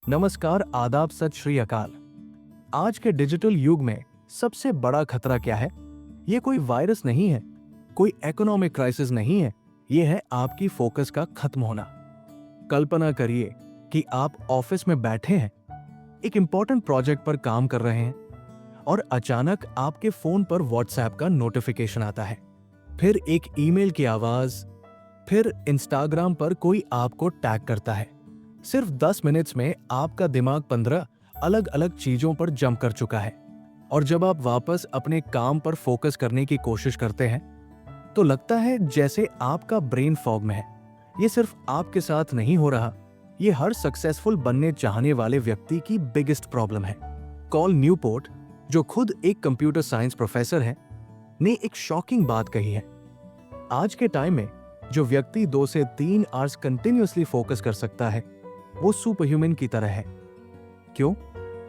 नमस्कार, आदाब, सत श्री अकाल। आज के डिजिटल युग में सबसे बड़ा खतरा क्या है? ये कोई वायरस नहीं है, कोई इकोनॉमिक क्राइसिस नहीं है, ये है आपकी फोकस का खत्म होना। कल्पना करिए कि आप ऑफिस में बैठे हैं, एक इंपॉर्टेंट प्रोजेक्ट पर काम कर रहे हैं और अचानक आपके फोन पर व्हाट्सएप का नोटिफिकेशन आता है, फिर एक ईमेल की आवाज, फिर इंस्टाग्राम पर कोई आपको टैग करता है। सिर्फ 10 मिनट्स में आपका दिमाग 15 अलग अलग चीजों पर जंप कर चुका है और जब आप वापस अपने काम पर फोकस करने की कोशिश करते हैं तो लगता है जैसे आपका ब्रेन फॉग में है। ये सिर्फ आपके साथ नहीं हो रहा, ये हर सक्सेसफुल बनने चाहने वाले व्यक्ति की बिगेस्ट प्रॉब्लम है। कॉल न्यूपोर्ट, जो खुद एक कंप्यूटर साइंस प्रोफेसर है, ने एक शॉकिंग बात कही है। आज के टाइम में जो व्यक्ति 2 से 3 आवर्स कंटिन्यूअसली फोकस कर सकता है वो सुपरह्यूमन की तरह है। क्यों?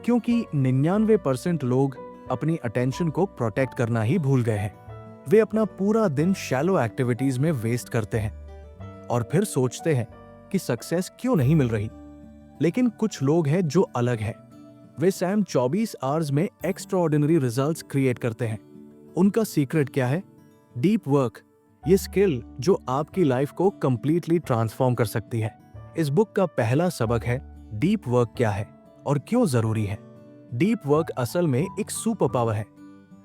क्योंकि 99% लोग अपनी अटेंशन को प्रोटेक्ट करना ही भूल गए हैं। वे अपना पूरा दिन शैलो एक्टिविटीज में वेस्ट करते हैं और फिर सोचते हैं कि सक्सेस क्यों नहीं मिल रही। लेकिन कुछ लोग हैं जो अलग हैं। वे सैम 24 आवर्स में एक्स्ट्राऑर्डिनरी रिजल्ट्स क्रिएट करते हैं। उनका सीक्रेट क्या है? डीप वर्क, ये स्किल जो आपकी लाइफ को कंप्लीटली ट्रांसफॉर्म कर सकती है। इस बुक का पहला सबक है डीप वर्क क्या है और क्यों जरूरी है। डीप वर्क असल में एक सुपर पावर है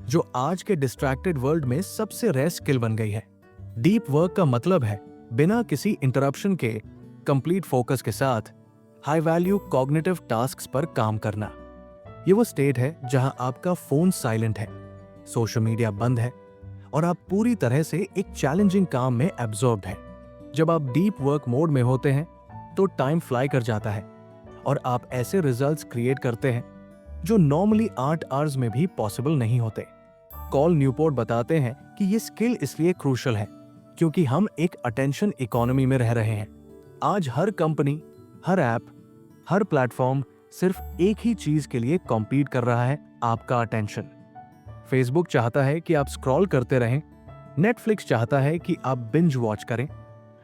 जो आज के डिस्ट्रैक्टेड वर्ल्ड में सबसे रेयर स्किल बन गई है। डीप वर्क का मतलब है बिना किसी इंटरप्शन के कंप्लीट फोकस के साथ हाई वैल्यू कॉग्निटिव टास्क्स पर काम करना। ये वो स्टेट है जहां आपका फोन साइलेंट है, सोशल मीडिया बंद है और आप पूरी तरह से एक चैलेंजिंग काम में एब्जॉर्ब्ड हैं। जब आप डीप वर्क मोड में होते हैं तो टाइम फ्लाई कर जाता है और आप ऐसे रिजल्ट्स क्रिएट करते हैं जो नॉर्मली 8 आवर्स में भी पॉसिबल नहीं होते। कॉल न्यूपोर्ट बताते हैं कि ये स्किल इसलिए क्रूशियल है क्योंकि हम एक अटेंशन इकोनॉमी में रह रहे हैं। आज हर कंपनी, हर ऐप, हर प्लेटफॉर्म सिर्फ एक ही चीज के लिए कॉम्पीट कर रहा है, आपका अटेंशन। फेसबुक चाहता है कि आप स्क्रॉल करते रहें, नेटफ्लिक्स चाहता है कि आप बिंज वॉच करें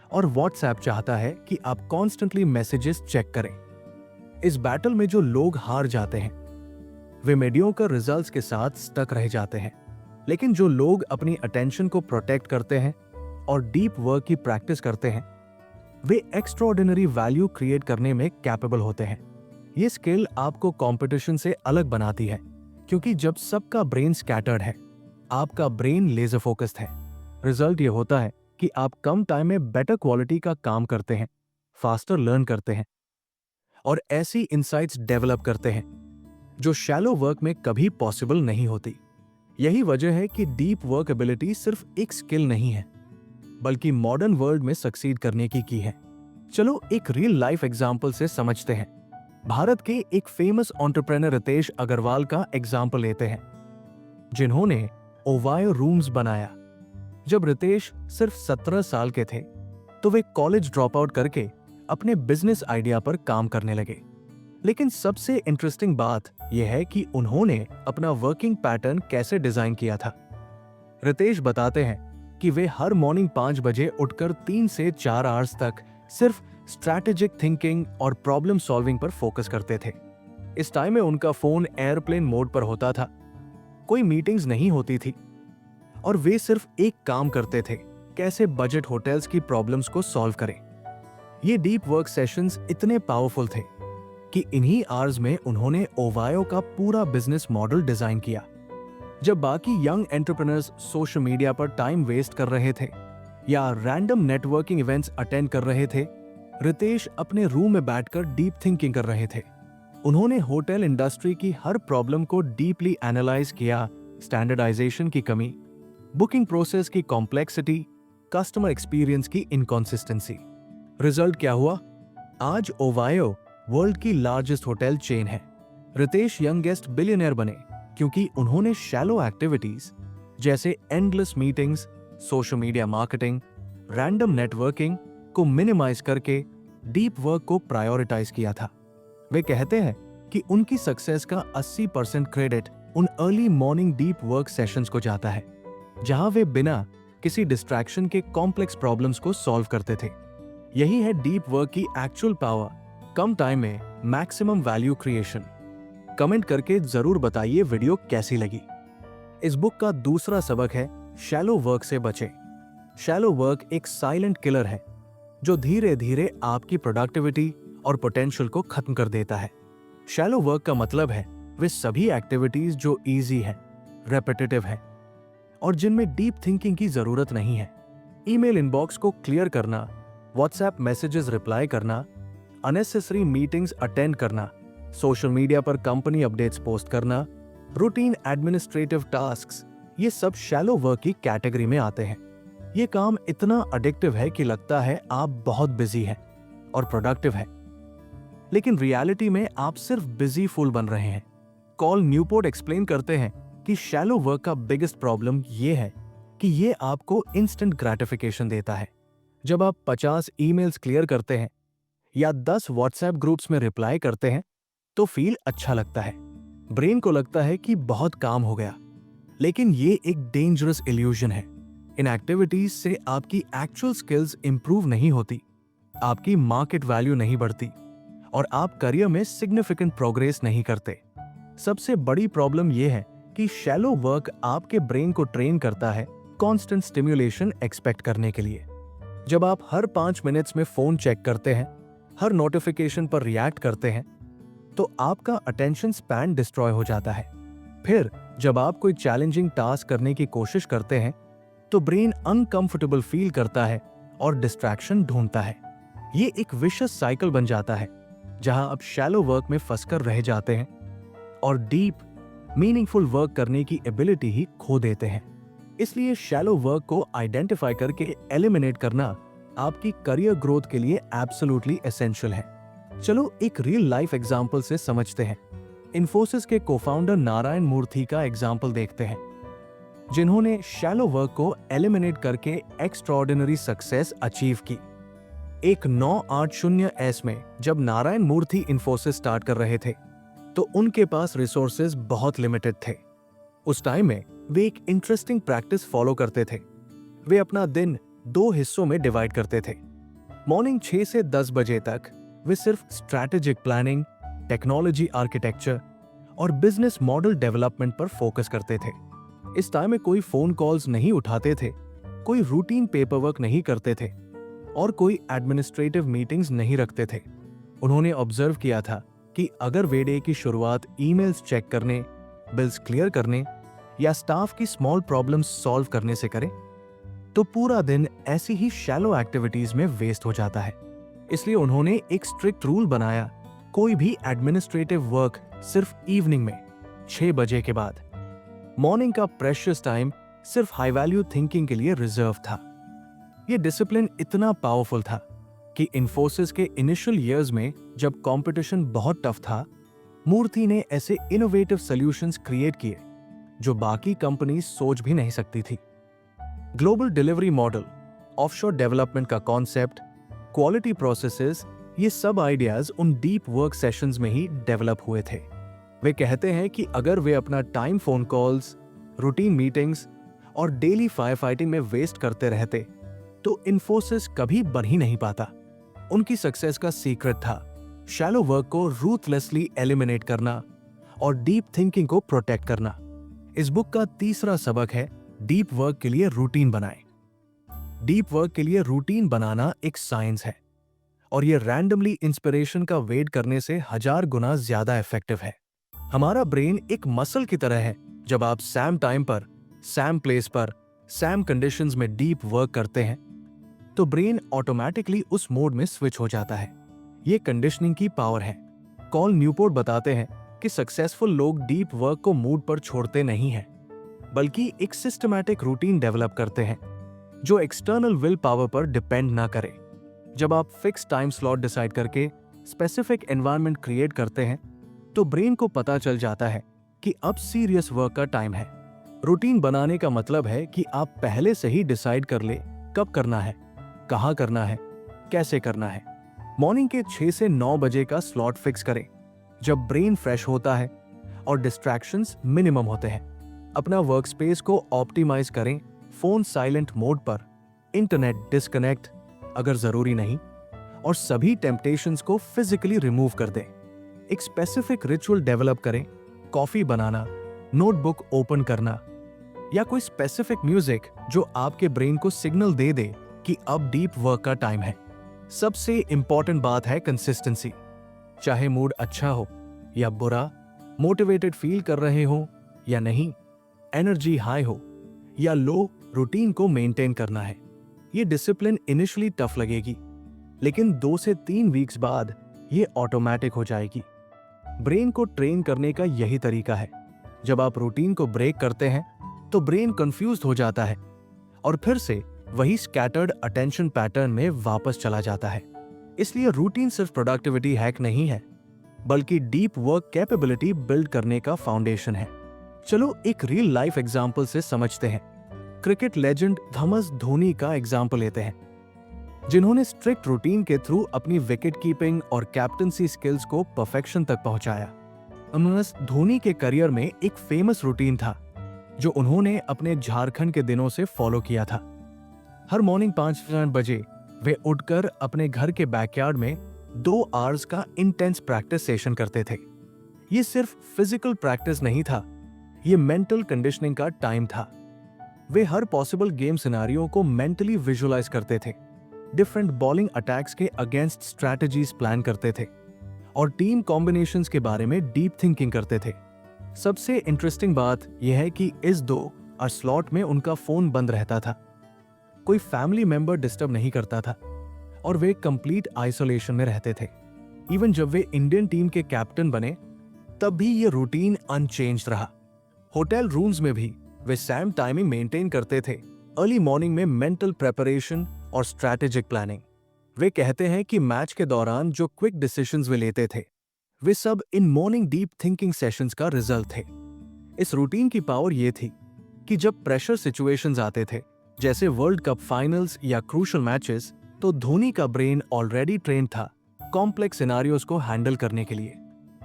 और व्हाट्सएप चाहता है कि आप कॉन्स्टेंटली मैसेजेस चेक करें। इस बैटल में जो लोग हार जाते हैं वे मीडियोकर रिजल्ट्स के साथ स्टक रह जाते हैं, लेकिन जो लोग अपनी अटेंशन को प्रोटेक्ट करते हैं और डीप वर्क की प्रैक्टिस करते हैं वे एक्स्ट्राऑर्डिनरी वैल्यू क्रिएट करने में कैपेबल होते हैं। ये स्किल आपको कंपटीशन से अलग बनाती है क्योंकि जब सबका ब्रेन स्कैटर्ड है, आपका ब्रेन लेजर फोकस्ड है। रिजल्ट ये होता है कि आप कम टाइम में बेटर क्वालिटी का काम करते हैं, फास्टर लर्न करते हैं और ऐसी इंसाइट्स डेवलप करते हैं जो शैलो वर्क में कभी पॉसिबल नहीं होती। यही वजह है कि डीप वर्क एबिलिटी सिर्फ एक स्किल नहीं है बल्कि मॉडर्न वर्ल्ड में सक्सीड करने की है। चलो एक रियल लाइफ एग्जांपल से समझते हैं। भारत के एक फेमस एंटरप्रेन्योर रितेश अग्रवाल का एग्जांपल लेते हैं, जिन्होंने ओवायो रूम्स बनाया। जब रितेश सिर्फ 17 साल के थे तो वे कॉलेज ड्रॉप आउट करके अपने बिजनेस आइडिया पर काम करने लगे। लेकिन सबसे इंटरेस्टिंग बात यह है कि उन्होंने अपना वर्किंग पैटर्न कैसे डिजाइन किया था। रितेश बताते हैं कि वे हर मॉर्निंग 5 बजे उठकर 3 से 4 आवर्स तक सिर्फ स्ट्रैटेजिक थिंकिंग और प्रॉब्लम सॉल्विंग पर फोकस करते थे। इस टाइम में उनका फोन एयरप्लेन मोड पर होता था, कोई मीटिंग्स नहीं होती थी और वे सिर्फ एक काम करते थे, कैसे बजट होटल्स की प्रॉब्लम्स को सॉल्व करें। ये डीप वर्क सेशंस इतने पावरफुल थे कि इन्हीं आवर्स में उन्होंने ओवायो का पूरा बिजनेस मॉडल डिजाइन किया। जब बाकी यंग एंटरप्रेन्योर्स सोशल मीडिया पर टाइम वेस्ट कर रहे थे या रैंडम नेटवर्किंग इवेंट्स अटेंड कर रहे थे, रितेश अपने रूम में बैठकर डीप थिंकिंग कर रहे थे। उन्होंने होटल इंडस्ट्री की हर प्रॉब्लम को डीपली एनालाइज किया, स्टैंडर्डाइजेशन की कमी, बुकिंग प्रोसेस की कॉम्प्लेक्सिटी, कस्टमर एक्सपीरियंस की इनकॉन्सिस्टेंसी। रिजल्ट क्या हुआ? आज ओवायो वर्ल्ड की लार्जेस्ट होटल चेन है। रितेश यंगेस्ट बिलियनियर बने क्योंकि उन्होंने शैलो एक्टिविटीज जैसे endless meetings, social media marketing, random networking को मिनिमाइज करके डीप वर्क को प्रायोरिटाइज किया था। वे कहते हैं कि उनकी सक्सेस का 80% क्रेडिट उन early morning deep work sessions को जाता है, जहां वे बिना किसी डिस्ट्रैक्शन के कॉम्प्लेक्स प्रॉब्लम्स को सॉल्व करते थे। यही है डीप वर्क की एक्चुअल पावर, कम टाइम में मैक्सिमम वैल्यू क्रिएशन। कमेंट करके जरूर बताइए वीडियो कैसी लगी। इस बुक का दूसरा सबक है शैलो वर्क से बचें। शैलो वर्क एक साइलेंट किलर है जो धीरे धीरे आपकी प्रोडक्टिविटी और पोटेंशियल को खत्म कर देता है। शैलो वर्क का मतलब है वे सभी एक्टिविटीज जो इजी है, रेपिटेटिव है और जिनमें डीप थिंकिंग की जरूरत नहीं है। ईमेल इनबॉक्स को क्लियर करना, व्हाट्सएप मैसेजेस रिप्लाई करना, अननेसेसरी मीटिंग्स अटेंड करना, सोशल मीडिया पर कंपनी अपडेट्स पोस्ट करना, रूटीन एडमिनिस्ट्रेटिव टास्क्स, ये सब शैलो वर्क की कैटेगरी में आते हैं। ये काम इतना एडिक्टिव है कि लगता है आप बहुत बिजी हैं और प्रोडक्टिव है, लेकिन रियलिटी में आप सिर्फ बिजी फूल बन रहे हैं। कॉल न्यूपोर्ट एक्सप्लेन करते हैं कि शैलो वर्क का बिगेस्ट प्रॉब्लम ये है कि ये आपको इंस्टेंट ग्रेटिफिकेशन देता है। जब आप 50 ईमेल्स क्लियर करते हैं या 10 व्हाट्सएप ग्रुप्स में रिप्लाई करते हैं तो फील अच्छा लगता है, ब्रेन को लगता है कि बहुत काम हो गया। लेकिन ये एक डेंजरस इल्यूजन है। इन एक्टिविटीज से आपकी एक्चुअल स्किल्स इंप्रूव नहीं होती, आपकी मार्केट वैल्यू नहीं बढ़ती और आप करियर में सिग्निफिकेंट प्रोग्रेस नहीं करते। सबसे बड़ी प्रॉब्लम यह है कि शैलो वर्क आपके ब्रेन को ट्रेन करता है कांस्टेंट स्टिम्युलेशन एक्सपेक्ट करने के लिए। जब आप हर 5 मिनट्स में फोन चेक करते हैं, हर नोटिफिकेशन पर रिएक्ट करते हैं, तो आपका अटेंशन स्पैन डिस्ट्रॉय हो जाता है। फिर जब आप कोई चैलेंजिंग टास्क करने की कोशिश करते हैं तो ब्रेन अनकंफर्टेबल फील करता है और डिस्ट्रैक्शन ढूंढता है। ये एक विशियस साइकिल बन जाता है जहां आप शैलो वर्क में फंसकर रह जाते हैं और डीप मीनिंगफुल वर्क करने की एबिलिटी ही खो देते हैं। इसलिए शैलो वर्क को आइडेंटिफाई करके एलिमिनेट करना आपकी करियर ग्रोथ के लिए एब्सोल्युटली एसेंशियल है। चलो एक रियल लाइफ एग्जांपल से समझते हैं। इन्फोसिस के को-फाउंडर नारायण मूर्ति का एग्जांपल देखते हैं, जिन्होंने शैलो वर्क को एलिमिनेट करके एक्स्ट्राऑर्डिनरी सक्सेस अचीव की। एक 980S में जब नारायण मूर्ति इन्फोसिस स्टार्ट कर रहे थे तो उनके पास रिसोर्सेज बहुत लिमिटेड थे। उस टाइम में वे एक इंटरेस्टिंग प्रैक्टिस फॉलो करते थे। वे अपना दिन 2 हिस्सों में डिवाइड करते थे। मॉर्निंग 6 से 10 बजे तक वे सिर्फ स्ट्रैटेजिक प्लानिंग, टेक्नोलॉजी आर्किटेक्चर और बिजनेस मॉडल डेवलपमेंट पर फोकस करते थे। इस टाइम में कोई फोन कॉल्स नहीं उठाते थे, कोई रूटीन पेपरवर्क नहीं करते थे और कोई एडमिनिस्ट्रेटिव मीटिंग्स नहीं रखते थे। उन्होंने ऑब्जर्व किया था कि अगर वे डे की शुरुआत ईमेल्स चेक करने, बिल्स क्लियर करने या स्टाफ की स्मॉल प्रॉब्लम्स सॉल्व करने से करें तो पूरा दिन ऐसी ही शैलो एक्टिविटीज में वेस्ट हो जाता है। इसलिए उन्होंने एक स्ट्रिक्ट रूल बनाया, कोई भी एडमिनिस्ट्रेटिव वर्क सिर्फ इवनिंग में 6 बजे के बाद। मॉर्निंग का प्रेशियस टाइम सिर्फ हाई वैल्यू थिंकिंग के लिए रिजर्व था। यह डिसिप्लिन इतना पावरफुल था कि इन्फोसिस के इनिशियल ईयर्स में जब कंपटीशन बहुत टफ था, मूर्ति ने ऐसे इनोवेटिव सॉल्यूशंस क्रिएट किए जो बाकी कंपनी सोच भी नहीं सकती थी। Global delivery model, offshore development का कॉन्सेप्ट, क्वालिटी प्रोसेसेस, ये सब आइडियाज उन डीप वर्क सेशंस में ही डेवलप हुए थे। वे कहते हैं कि अगर वे अपना time phone calls, routine meetings और डेली फायर फाइटिंग में वेस्ट करते रहते तो इन्फोसिस कभी बन ही नहीं पाता। उनकी सक्सेस का सीक्रेट था शैलो वर्क को रूथलेसली एलिमिनेट करना और डीप थिंकिंग को प्रोटेक्ट करना। इस बुक का तीसरा सबक है डीप वर्क के लिए रूटीन बनाएं। डीप वर्क के लिए रूटीन बनाना एक साइंस है और यह रैंडमली इंस्पिरेशन का वेट करने से 1000 गुना ज्यादा इफेक्टिव है। हमारा ब्रेन एक मसल की तरह है। जब आप सैम टाइम पर, सैम प्लेस पर, सैम कंडीशंस में डीप वर्क करते हैं तो ब्रेन ऑटोमेटिकली उस मोड में स्विच हो जाता है। ये कंडीशनिंग की पावर है। कॉल न्यूपोर्ट बताते हैं कि सक्सेसफुल लोग डीप वर्क को मूड पर छोड़ते नहीं हैं, बल्कि एक सिस्टमैटिक रूटीन डेवलप करते हैं जो एक्सटर्नल विल पावर पर डिपेंड ना करे। जब आप फिक्स टाइम स्लॉट डिसाइड करके स्पेसिफिक एनवायरनमेंट क्रिएट करते हैं तो ब्रेन को पता चल जाता है कि अब सीरियस वर्क का टाइम है। रूटीन बनाने का मतलब है कि आप पहले से ही डिसाइड कर ले कब करना है, कहां करना है, कैसे करना है। मॉर्निंग के 6 से 9 बजे का स्लॉट फिक्स करें जब ब्रेन फ्रेश होता है और डिस्ट्रैक्शंस मिनिमम होते हैं। अपना वर्क स्पेस को ऑप्टिमाइज करें, फोन साइलेंट मोड पर, इंटरनेट डिस्कनेक्ट अगर जरूरी नहीं, और सभी टेम्पटेशंस को फिजिकली रिमूव कर दें। एक स्पेसिफिक रिचुअल डेवलप करें, कॉफी बनाना, नोटबुक ओपन करना या कोई स्पेसिफिक म्यूजिक जो आपके ब्रेन को सिग्नल दे दे कि अब डीप वर्क का टाइम है। सबसे इंपॉर्टेंट बात है कंसिस्टेंसी। चाहे मूड अच्छा हो या बुरा, मोटिवेटेड फील कर रहे हो या नहीं, एनर्जी हाई हो या लो, रूटीन को मेंटेन करना है। ये डिसिप्लिन इनिशियली टफ लगेगी, लेकिन 2 से 3 वीक्स बाद ये ऑटोमेटिक हो जाएगी। ब्रेन को ट्रेन करने का यही तरीका है। जब आप रूटीन को ब्रेक करते हैं तो ब्रेन कंफ्यूज्ड हो जाता है और फिर से वही स्कैटर्ड अटेंशन पैटर्न में वापस चला जाता है। इसलिए रूटीन सिर्फ प्रोडक्टिविटी हैक नहीं है, बल्कि डीप वर्क कैपेबिलिटी बिल्ड करने का फाउंडेशन है। चलो एक रियल लाइफ एग्जांपल से समझते हैं। क्रिकेट लेजेंड MS धोनी का एग्जांपल लेते हैं, जिन्होंने स्ट्रिक्ट रूटीन के थ्रू अपनी विकेट कीपिंग और कैप्टनसी स्किल्स को परफेक्शन तक पहुंचाया। MS धोनी के करियर में एक फेमस रूटीन था जो उन्होंने अपने झारखंड के दिनों से फॉलो किया था। हर मॉर्निंग 5 बजे वे उठकर अपने घर के बैकयार्ड में 2 आवर्स का इंटेंस प्रैक्टिस सेशन करते थे। ये सिर्फ फिजिकल प्रैक्टिस नहीं था, ये मेंटल कंडीशनिंग का टाइम था। वे हर पॉसिबल गेम सिनारियो को मेंटली विजुअलाइज करते थे, डिफरेंट बॉलिंग अटैक्स के अगेंस्ट स्ट्रैटेजीज प्लान करते थे और टीम कॉम्बिनेशंस के बारे में डीप थिंकिंग करते थे। सबसे इंटरेस्टिंग बात यह है कि इस 2 आवर स्लॉट में उनका फोन बंद रहता था, कोई फैमिली मेंबर डिस्टर्ब नहीं करता था और वे कंप्लीट आइसोलेशन में रहते थे। इवन जब वे इंडियन टीम के कैप्टन बने तब भी ये रूटीन अनचेंज्ड रहा। होटल रूम्स में भी वे सेम टाइमिंग मेंटेन करते थे, अर्ली मॉर्निंग में मेंटल प्रेपरेशन और स्ट्रैटेजिक प्लानिंग। वे कहते हैं कि मैच के दौरान जो क्विक डिसीजंस वे लेते थे, वे सब in morning deep thinking sessions का रिजल्ट थे। इस रूटीन की पावर ये थी कि जब प्रेशर सिचुएशंस आते थे, जैसे वर्ल्ड कप फाइनल्स या क्रूशियल मैचेस, तो धोनी का ब्रेन ऑलरेडी ट्रेन था कॉम्प्लेक्स सिनारियोस को हैंडल करने के लिए।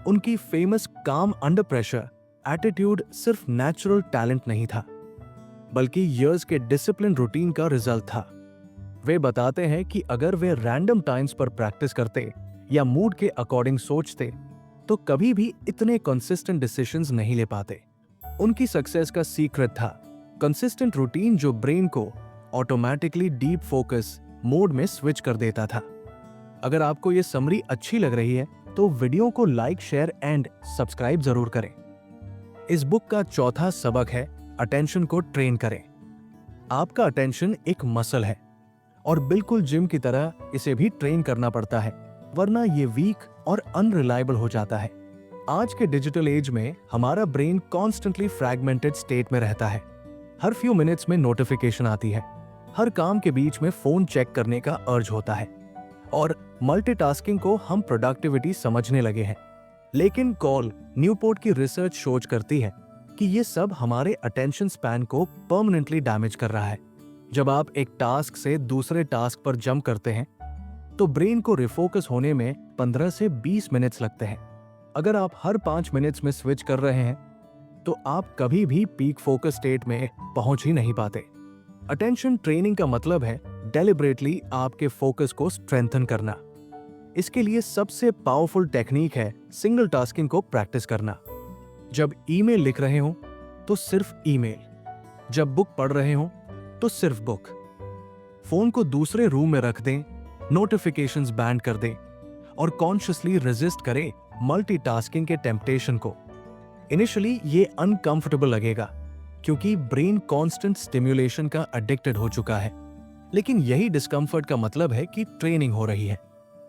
उनकी फेमस काम अंडर प्रेशर एटीट्यूड सिर्फ नेचुरल टैलेंट नहीं था, बल्कि इयर्स के डिसिप्लिन रूटीन का रिजल्ट था। वे बताते हैं कि अगर वे रैंडम टाइम्स पर प्रैक्टिस करते या मूड के अकॉर्डिंग सोचते तो कभी भी इतने कंसिस्टेंट डिसीजंस नहीं ले पाते। उनकी सक्सेस का सीक्रेट था कंसिस्टेंट रूटीन जो ब्रेन को ऑटोमेटिकली डीप फोकस मोड में स्विच कर देता था। अगर आपको ये समरी अच्छी लग रही है तो वीडियो को लाइक, शेयर एंड सब्सक्राइब जरूर करें। इस बुक का चौथा सबक है अटेंशन को ट्रेन करें। आपका अटेंशन एक मसल है और बिल्कुल जिम की तरह इसे भी ट्रेन करना पड़ता है, वरना ये वीक और अनरिलायबल हो जाता है। आज के डिजिटल एज में हमारा ब्रेन कॉन्स्टेंटली फ्रैगमेंटेड स्टेट में रहता है। हर फ्यू मिनट्स में नोटिफिकेशन आती है, हर काम के बीच में फोन चेक करने का अर्ज होता है और मल्टीटास्किंग को हम प्रोडक्टिविटी समझने लगे हैं। लेकिन कॉल न्यूपोर्ट की रिसर्च शोज करती है कि ये सब हमारे अटेंशन स्पैन को परमानेंटली डैमेज कर रहा है। जब आप एक टास्क से दूसरे टास्क पर जंप करते हैं तो ब्रेन को रिफोकस होने में 15 से 20 मिनट्स लगते हैं। अगर आप हर 5 मिनट्स में स्विच कर रहे हैं तो आप कभी भी पीक फोकस स्टेट में पहुंच ही नहीं पाते। अटेंशन ट्रेनिंग का मतलब है डेलिबरेटली आपके फोकस को स्ट्रेंथन करना। इसके लिए सबसे पावरफुल टेक्निक है सिंगल टास्किंग को प्रैक्टिस करना। जब ईमेल लिख रहे हो तो सिर्फ ईमेल, जब बुक पढ़ रहे हो तो सिर्फ बुक। फोन को दूसरे रूम में रख दें, नोटिफिकेशंस बैंड कर दें और कॉन्शियसली रेजिस्ट करें मल्टीटास्किंग के टेम्पटेशन को। इनिशियली ये अनकंफर्टेबल लगेगा क्योंकि ब्रेन कांस्टेंट स्टिम्युलेशन का एडिक्टेड हो चुका है, लेकिन यही डिस्कंफर्ट का मतलब है कि ट्रेनिंग हो रही है।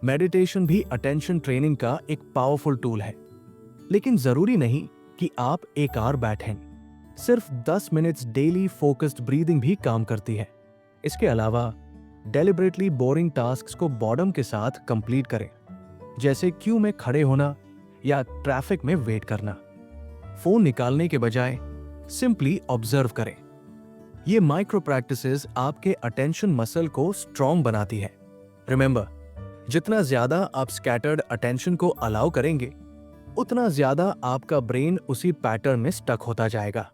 मेडिटेशन भी अटेंशन ट्रेनिंग का एक पावरफुल टूल है, लेकिन जरूरी नहीं कि आप एक आवर बैठें। सिर्फ 10 मिनट्स डेली फोकस्ड ब्रीदिंग भी काम करती है। इसके अलावा डेलिबरेटली बोरिंग टास्क्स को बॉर्डम के साथ कंप्लीट करें, जैसे क्यू में खड़े होना या ट्रैफिक में वेट करना। फोन निकालने के बजाय सिंपली ऑब्जर्व करें। ये माइक्रो प्रैक्टिसेस आपके अटेंशन मसल को स्ट्रॉन्ग बनाती है। रिमेंबर, जितना ज्यादा आप स्कैटर्ड अटेंशन को अलाउ करेंगे, उतना ज्यादा आपका ब्रेन उसी पैटर्न में स्टक होता जाएगा।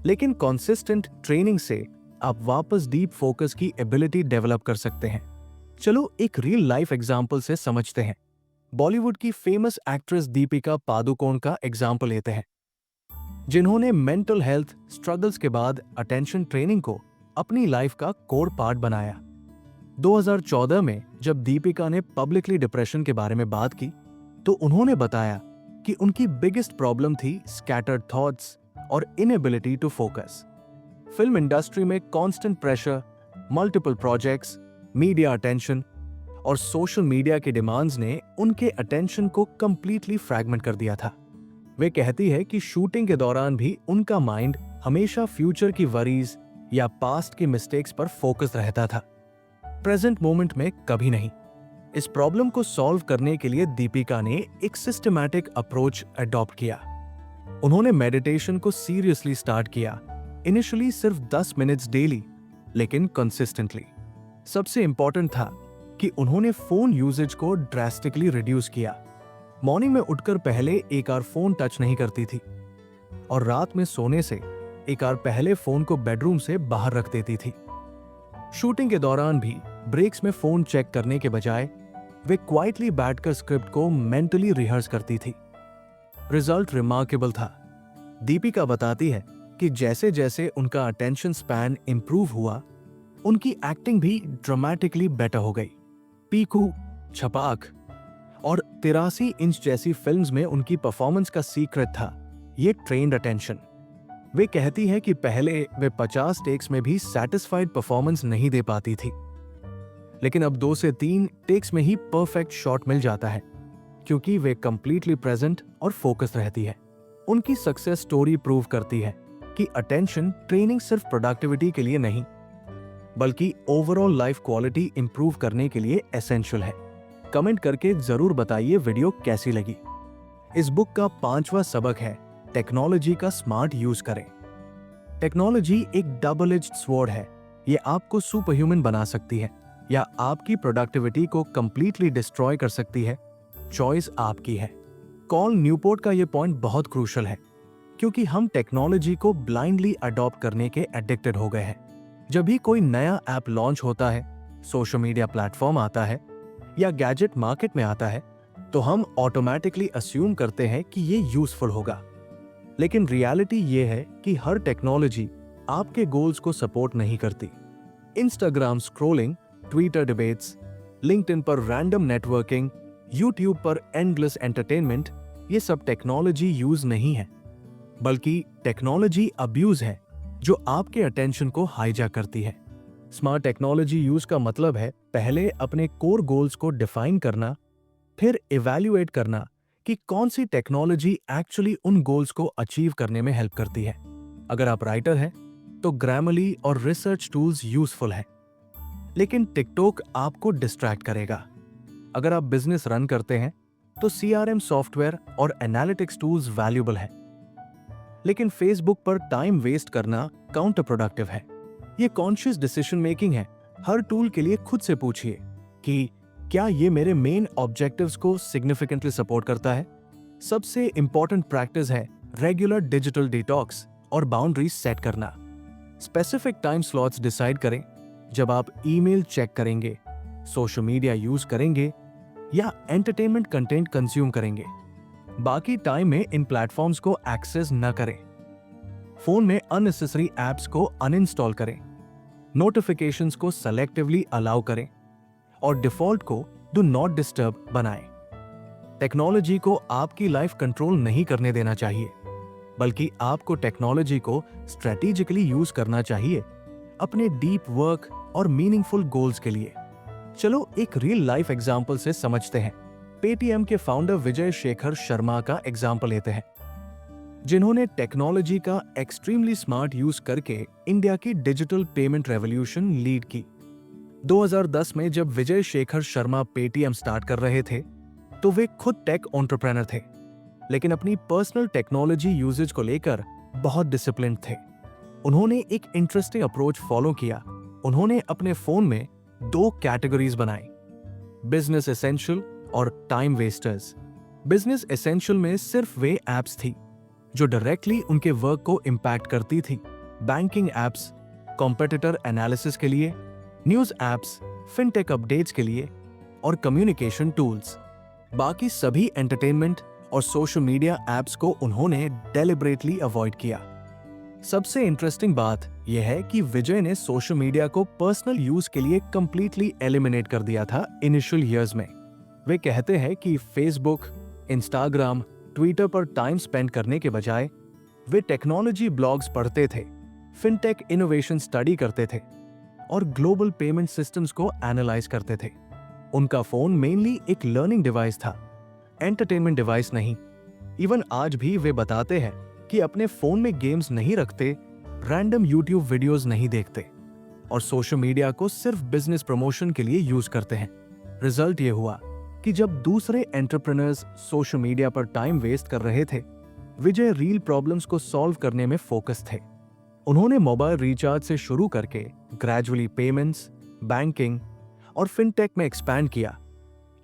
लेकिन कंसिस्टेंट ट्रेनिंग से आप वापस डीप फोकस की एबिलिटी डेवलप कर सकते हैं। चलो एक रियल लाइफ एग्जाम्पल से समझते हैं। बॉलीवुड की फेमस एक्ट्रेस दीपिका पादुकोण का एग्जाम्पल लेते हैं, जिन्होंने मेंटल हेल्थ स्ट्रगल्स के बाद अटेंशन ट्रेनिंग को अपनी लाइफ का कोर पार्ट बनाया। 2014 में जब दीपिका ने पब्लिकली डिप्रेशन के बारे में बात की, तो उन्होंने बताया कि उनकी बिगेस्ट प्रॉब्लम थी स्कैटर्ड थॉट्स और inability to focus. Film industry में constant pressure, multiple projects, media attention और सोशल मीडिया के डिमांड्स ने उनके अटेंशन को कंप्लीटली फ्रैगमेंट कर दिया था। वे कहती है कि शूटिंग के दौरान भी उनका माइंड हमेशा फ्यूचर की वरीज या पास्ट की मिस्टेक्स पर फोकस रहता था, प्रेजेंट मोमेंट में कभी नहीं। इस प्रॉब्लम को सॉल्व करने के लिए दीपिका ने एक सिस्टमैटिक अप्रोच अडॉप्ट किया। उन्होंने मेडिटेशन को सीरियसली स्टार्ट किया, इनिशियली सिर्फ 10 मिनट्स डेली, लेकिन कंसिस्टेंटली। सबसे इंपॉर्टेंट था कि उन्होंने फोन यूजेज को ड्रास्टिकली रिड्यूस किया। मॉर्निंग में उठकर पहले एक बार फोन टच नहीं करती थी और रात में सोने से एक बार पहले फोन को बेडरूम से बाहर रख देती थी। शूटिंग के दौरान भी ब्रेक्स में फोन चेक करने के बजाय वे क्वाइटली बैठकर स्क्रिप्ट को मेंटली रिहर्स करती थी। रिजल्ट रिमार्केबल था। दीपिका बताती है कि जैसे जैसे उनका अटेंशन स्पैन इंप्रूव हुआ, उनकी एक्टिंग भी ड्रामेटिकली बेटर हो गई। पीकू, छपाक और 83 इंच जैसी फिल्म्स में उनकी परफॉर्मेंस का सीक्रेट था ये ट्रेन्ड अटेंशन। वे कहती है कि पहले वे 50 टेक्स में भी सैटिस्फाइड परफॉर्मेंस नहीं दे पाती थी, लेकिन अब 2 से 3 टेक्स में ही परफेक्ट शॉट मिल जाता है, क्योंकि वे कंप्लीटली प्रेजेंट और फोकस रहती है। उनकी सक्सेस स्टोरी प्रूव करती है कि अटेंशन ट्रेनिंग सिर्फ प्रोडक्टिविटी के लिए नहीं, बल्कि ओवरऑल लाइफ क्वालिटी इंप्रूव करने के लिए एसेंशियल है। कमेंट करके जरूर बताइए वीडियो कैसी लगी। इस बुक का 5वां सबक है टेक्नोलॉजी का स्मार्ट यूज करें। टेक्नोलॉजी एक डबल एज्ड स्वॉर्ड है। ये आपको सुपर ह्यूमन बना सकती है या आपकी प्रोडक्टिविटी को कंप्लीटली डिस्ट्रॉय कर सकती है। चॉइस आपकी है। कॉल न्यूपोर्ट का ये पॉइंट बहुत क्रूशल है, क्योंकि हम टेक्नोलॉजी को ब्लाइंडली अडॉप्ट करने के एडिक्टेड हो गए हैं। जब भी कोई नया ऐप लॉन्च होता है, सोशल मीडिया प्लेटफॉर्म आता है या गैजेट मार्केट में आता है, तो हम ऑटोमेटिकली अस्यूम करते हैं कि ये यूजफुल होगा। लेकिन रियलिटी ये है कि हर टेक्नोलॉजी आपके गोल्स को सपोर्ट नहीं करती। Instagram scrolling, Twitter debates, LinkedIn पर रैंडम नेटवर्किंग, यूट्यूब पर एंडलेस एंटरटेनमेंट, ये सब टेक्नोलॉजी यूज नहीं है, बल्कि टेक्नोलॉजी अब्यूज है जो आपके अटेंशन को हाईजैक करती है। स्मार्ट टेक्नोलॉजी यूज का मतलब है पहले अपने कोर गोल्स को डिफाइन करना, फिर इवैल्यूएट करना कि कौन सी टेक्नोलॉजी एक्चुअली उन गोल्स को अचीव करने में हेल्प करती है। अगर आप राइटर हैं तो ग्रामरली और रिसर्च टूल्स यूजफुल है, लेकिन टिकटॉक आपको डिस्ट्रैक्ट करेगा। अगर आप बिजनेस रन करते हैं तो सीआरएम सॉफ्टवेयर और एनालिटिक्स टूल्स वैल्यूबल है, लेकिन फेसबुक पर टाइम वेस्ट करना काउंटर प्रोडक्टिव है। ये कॉन्शियस डिसीजन मेकिंग है। हर टूल के लिए खुद से पूछिए कि क्या ये मेरे मेन ऑब्जेक्टिव्स को सिग्निफिकेंटली सपोर्ट करता है। सबसे इंपॉर्टेंट प्रैक्टिस है रेगुलर डिजिटल डिटॉक्स और बाउंड्रीज सेट करना। स्पेसिफिक टाइम स्लॉट्स डिसाइड करें जब आप ईमेल चेक करेंगे, सोशल मीडिया यूज करेंगे या एंटरटेनमेंट कंटेंट कंज्यूम करेंगे। बाकी टाइम में इन प्लेटफॉर्म्स को एक्सेस न करें। फोन में अननेसेसरी एप्स को अनइंस्टॉल करें, नोटिफिकेशंस को सेलेक्टिवली अलाउ करें और डिफॉल्ट को डू नॉट डिस्टर्ब बनाएं। टेक्नोलॉजी को आपकी लाइफ कंट्रोल नहीं करने देना चाहिए, बल्कि आपको टेक्नोलॉजी को स्ट्रेटेजिकली यूज करना चाहिए अपने डीप वर्क और मीनिंगफुल गोल्स के लिए। चलो एक रियल लाइफ एग्जाम्पल से समझते हैं। पेटीएम के फाउंडर विजय शेखर शर्मा का एग्जाम्पल लेते हैं, जिन्होंने टेक्नोलॉजी का एक्सट्रीमली स्मार्ट यूज करके इंडिया की डिजिटल पेमेंट रेवोल्यूशन लीड की। 2010 में जब विजय शेखर शर्मा पेटीएम स्टार्ट कर रहे थे, तो वे खुद टेक एंटरप्रेन्योर थे, लेकिन अपनी पर्सनल टेक्नोलॉजी यूजेज को लेकर बहुत डिसिप्लिन्ड थे। उन्होंने एक इंटरेस्टिंग अप्रोच फॉलो किया। उन्होंने अपने फोन में 2 कैटेगरीज बनाई, बिजनेस एसेंशियल और टाइम वेस्टर्स। बिजनेस एसेंशियल में सिर्फ वे एप्स थी जो डायरेक्टली उनके वर्क को इंपैक्ट करती थी। बैंकिंग एप्स, कॉम्पिटिटर एनालिसिस के लिए, न्यूज एप्स, फिनटेक अपडेट्स के लिए और कम्युनिकेशन टूल्स। बाकी सभी एंटरटेनमेंट और सोशल मीडिया एप्स को उन्होंने डेलिबरेटली अवॉइड किया। सबसे इंटरेस्टिंग बात यह है कि विजय ने सोशल मीडिया को पर्सनल यूज के लिए कंप्लीटली एलिमिनेट कर दिया था इनिशियल ईयर्स में। वे कहते हैं कि फेसबुक, इंस्टाग्राम, ट्विटर पर टाइम स्पेंड करने के बजाय वे टेक्नोलॉजी ब्लॉग्स पढ़ते थे, फिनटेक इनोवेशन स्टडी करते थे और ग्लोबल पेमेंट सिस्टम्स को एनालाइज करते थे। उनका फोन मेनली एक लर्निंग डिवाइस था, एंटरटेनमेंट डिवाइस नहीं। इवन आज भी वे बताते हैं कि अपने फोन में गेम्स नहीं रखते, रैंडम यूट्यूब वीडियोस नहीं देखते और सोशल मीडिया को सिर्फ बिजनेस प्रमोशन के लिए यूज करते हैं। रिजल्ट ये हुआ कि जब दूसरे एंटरप्रेन्योर्स सोशल मीडिया पर टाइम वेस्ट कर रहे थे, विजय रियल प्रॉब्लम्स को सॉल्व करने में फोकस थे। उन्होंने मोबाइल रिचार्ज से शुरू करके ग्रेजुअली पेमेंट्स, बैंकिंग और फिनटेक में एक्सपैंड किया,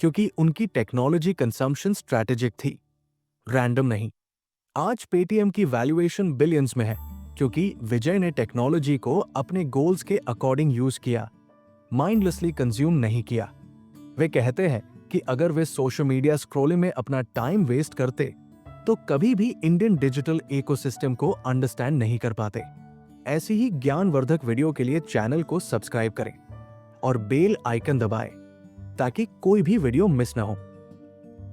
क्योंकि उनकी टेक्नोलॉजी कंजम्पशन स्ट्रैटेजिक थी, रैंडम नहीं। आज पेटीएम की वैल्यूएशन बिलियंस में है, क्योंकि विजय ने टेक्नोलॉजी को अपने गोल्स के अकॉर्डिंग यूज किया, माइंडलेसली कंज्यूम नहीं किया। वे कहते हैं कि अगर वे सोशल मीडिया स्क्रॉलिंग में अपना टाइम वेस्ट करते तो कभी भी इंडियन डिजिटल इकोसिस्टम को अंडरस्टैंड नहीं कर पाते। ऐसी ही ज्ञानवर्धक वीडियो के लिए चैनल को सब्सक्राइब करें और बेल आइकन दबाएं ताकि कोई भी वीडियो मिस ना हो।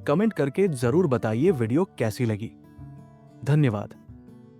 कमेंट करके जरूर बताइए वीडियो कैसी लगी। धन्यवाद।